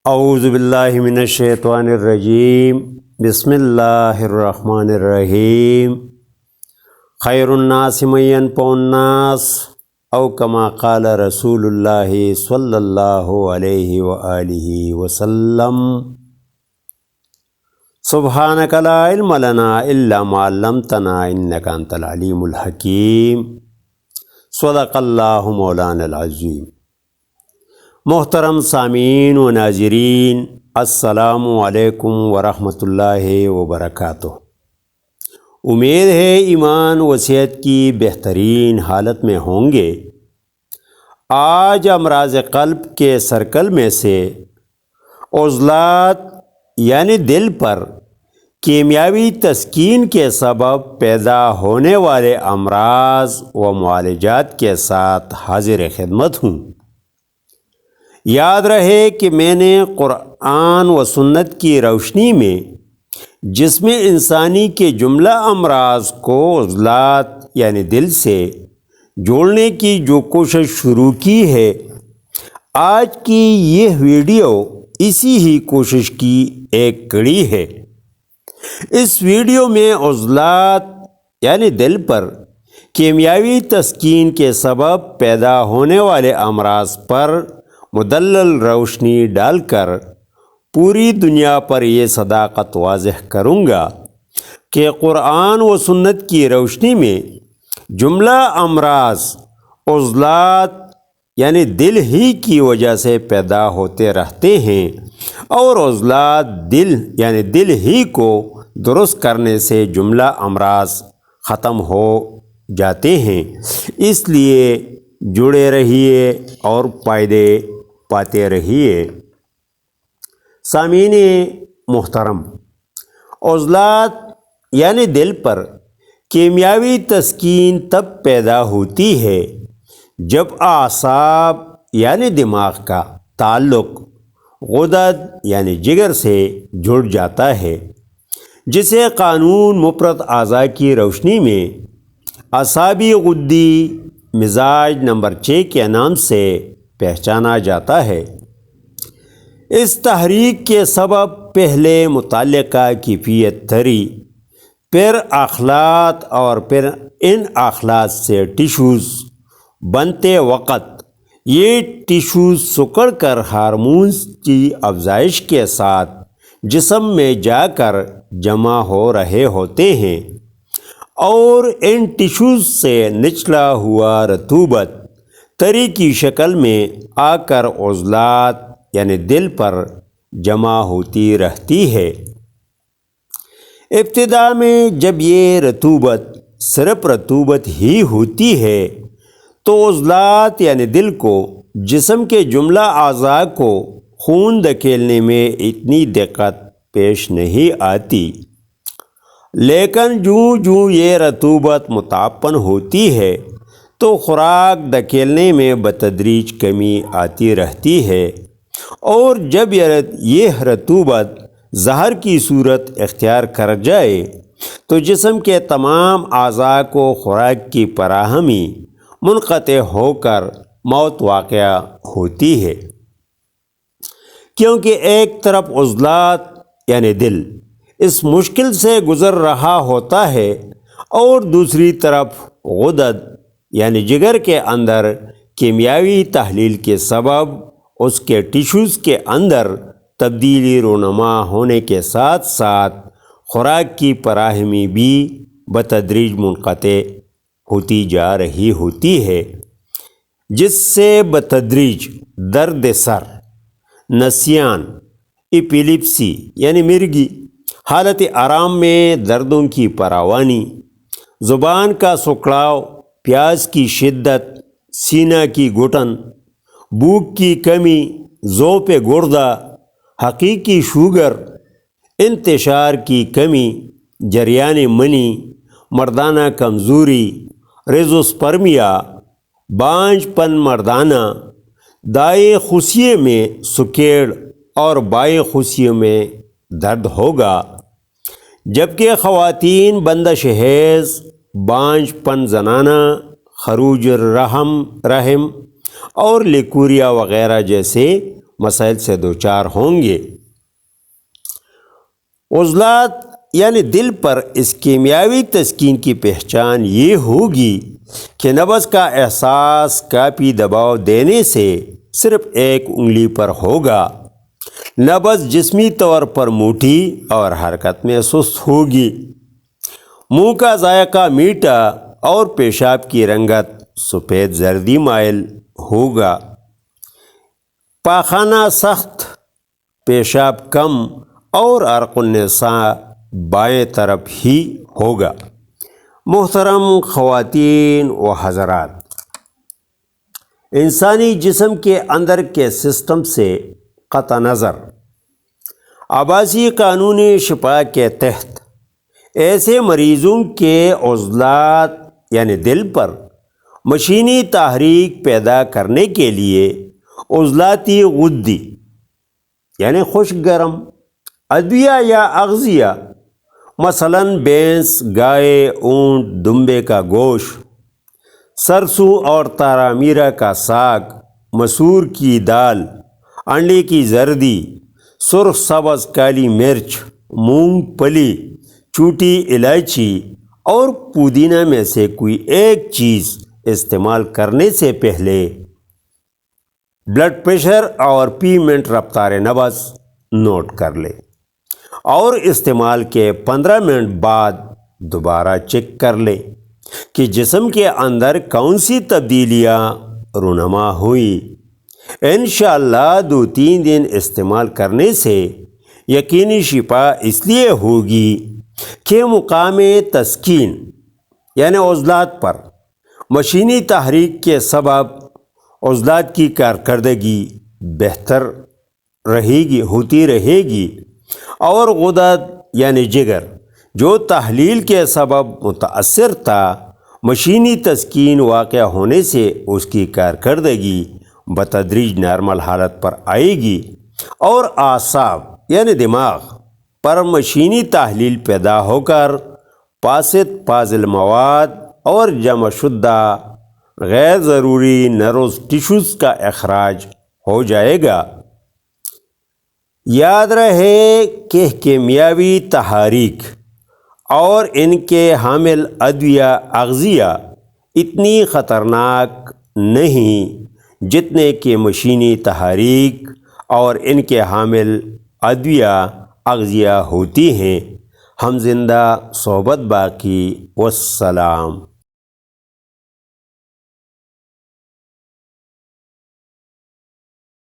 اعوذ باللہ من الشیطان الرجیم بسم اللہ الرحمن الرحیم خیر الناس من ينفع الناس او کما قال رسول اللہ صلی اللہ علیہ وآلہ وسلم سبحانک لا علم لنا الا ما علمتنا انک انت العلیم الحکیم صدق اللہ مولانا العظیم۔ محترم سامعین و ناظرین، السلام علیکم ورحمۃ اللہ وبرکاتہ۔ امید ہے ایمان و صحت کی بہترین حالت میں ہوں گے۔ آج امراض قلب کے سرکل میں سے عضلات یعنی دل پر کیمیاوی تسکین کے سبب پیدا ہونے والے امراض و معالجات کے ساتھ حاضر خدمت ہوں۔ یاد رہے کہ میں نے قرآن و سنت کی روشنی میں جسم انسانی کے جملہ امراض کو عضلات یعنی دل سے جوڑنے کی جو کوشش شروع کی ہے، آج کی یہ ویڈیو اسی ہی کوشش کی ایک کڑی ہے۔ اس ویڈیو میں عضلات یعنی دل پر کیمیاوی تسکین کے سبب پیدا ہونے والے امراض پر مدلل روشنی ڈال کر پوری دنیا پر یہ صداقت واضح کروں گا کہ قرآن و سنت کی روشنی میں جملہ امراض عضلات یعنی دل ہی کی وجہ سے پیدا ہوتے رہتے ہیں، اور عضلات دل یعنی دل ہی کو درست کرنے سے جملہ امراض ختم ہو جاتے ہیں۔ اس لیے جڑے رہیے اور فائدے پاتے رہیے۔ سامعین محترم، عضلات یعنی دل پر کیمیاوی تسکین تب پیدا ہوتی ہے جب اعصاب یعنی دماغ کا تعلق غدد یعنی جگر سے جڑ جاتا ہے، جسے قانون مفرد اعضاء کی روشنی میں اعصابی غدی مزاج نمبر 6 کے نام سے پہچانا جاتا ہے۔ اس تحریک کے سبب پہلے متعلقہ کیفیت تھری، پھر اخلاط اور پھر ان اخلاط سے ٹیشوز بنتے وقت یہ ٹیشوز سکڑ کر ہارمونز کی افزائش کے ساتھ جسم میں جا کر جمع ہو رہے ہوتے ہیں، اور ان ٹیشوز سے نچلا ہوا رطوبت تری کی شکل میں آ کر عضلات یعنی دل پر جمع ہوتی رہتی ہے۔ ابتدا میں جب یہ رطوبت صرف رطوبت ہی ہوتی ہے تو عضلات یعنی دل کو جسم کے جملہ اعضاء کو خون دھکیلنے میں اتنی دقت پیش نہیں آتی، لیکن جوں یہ رطوبت متعفن ہوتی ہے تو خوراک دھکیلنے میں بتدریج کمی آتی رہتی ہے، اور جب یہ رطوبت زہر کی صورت اختیار کر جائے تو جسم کے تمام اعضاء کو خوراک کی فراہمی منقطع ہو کر موت واقع ہوتی ہے، کیونکہ ایک طرف عضلات یعنی دل اس مشکل سے گزر رہا ہوتا ہے، اور دوسری طرف غدد یعنی جگر کے اندر کیمیاوی تحلیل کے سبب اس کے ٹیشوز کے اندر تبدیلی رونما ہونے کے ساتھ ساتھ خوراک کی فراہمی بھی بتدریج منقطع ہوتی جا رہی ہوتی ہے، جس سے بتدریج درد سر، نسیان، ایپیلیپسی یعنی مرگی، حالت آرام میں دردوں کی فراوانی، زبان کا سکڑاؤ، پیاس کی شدت، سینہ کی گھٹن، بھوک کی کمی، ذوق گردہ، حقیقی شوگر، انتشار کی کمی، جریان منی، مردانہ کمزوری، ریزوسپرمیا، بانجھ پن مردانہ، دائیں خصیے میں سکیڑ اور بائیں خصیے میں درد ہوگا، جبکہ خواتین بندش حیض، بانجھ پن زنانہ، خروج رحم اور لیکوریا وغیرہ جیسے مسائل سے دوچار ہوں گے۔ عضلات یعنی دل پر اس کیمیاوی تسکین کی پہچان یہ ہوگی کہ نبض کا احساس کافی دباؤ دینے سے صرف ایک انگلی پر ہوگا۔ نبض جسمی طور پر موٹی اور حرکت میں سست ہوگی۔ منہ کا ذائقہ میٹھا اور پیشاب کی رنگت سفید زردی مائل ہوگا۔ پاخانہ سخت، پیشاب کم اور عرق النساء بائیں طرف ہی ہوگا۔ محترم خواتین و حضرات، انسانی جسم کے اندر کے سسٹم سے قطع نظر آباسی قانون شفا کے تحت ایسے مریضوں کے عضلات یعنی دل پر مشینی تحریک پیدا کرنے کے لیے عضلاتی غدی یعنی خشک گرم ادویہ یا اغذیہ مثلاً بھینس، گائے، اونٹ، دمبے کا گوشت، سرسوں اور تارا میرا کا ساگ، مسور کی دال، انڈے کی زردی، سرخ سبز کالی مرچ، مونگ پھلی، چھوٹی الائچی اور پودینہ میں سے کوئی ایک چیز استعمال کرنے سے پہلے بلڈ پریشر اور 20 منٹ رفتار نبض نوٹ کر لے اور استعمال کے 15 منٹ بعد دوبارہ چیک کر لے کہ جسم کے اندر کون سی تبدیلیاں رونما ہوئی۔ انشاءاللہ 2-3 دن استعمال کرنے سے یقینی شفا اس لیے ہوگی کہ مقام تسکین یعنی عضلات پر مشینی تحریک کے سبب عضلات کی کارکردگی بہتر ہوتی رہے گی اور غدد یعنی جگر جو تحلیل کے سبب متاثر تھا، مشینی تسکین واقع ہونے سے اس کی کارکردگی بتدریج نارمل حالت پر آئے گی اور اعصاب یعنی دماغ پر مشینی تحلیل پیدا ہو کر فاضل مواد اور جمع شدہ غیر ضروری نروز ٹیشوز کا اخراج ہو جائے گا۔ یاد رہے کہ کیمیاوی تحاریک اور ان کے حامل ادویہ اغذیہ اتنی خطرناک نہیں جتنے کہ مشینی تحاریک اور ان کے حامل ادویہ اغذیہ ہوتی ہیں۔ ہم زندہ، صحبت باقی، والسلام۔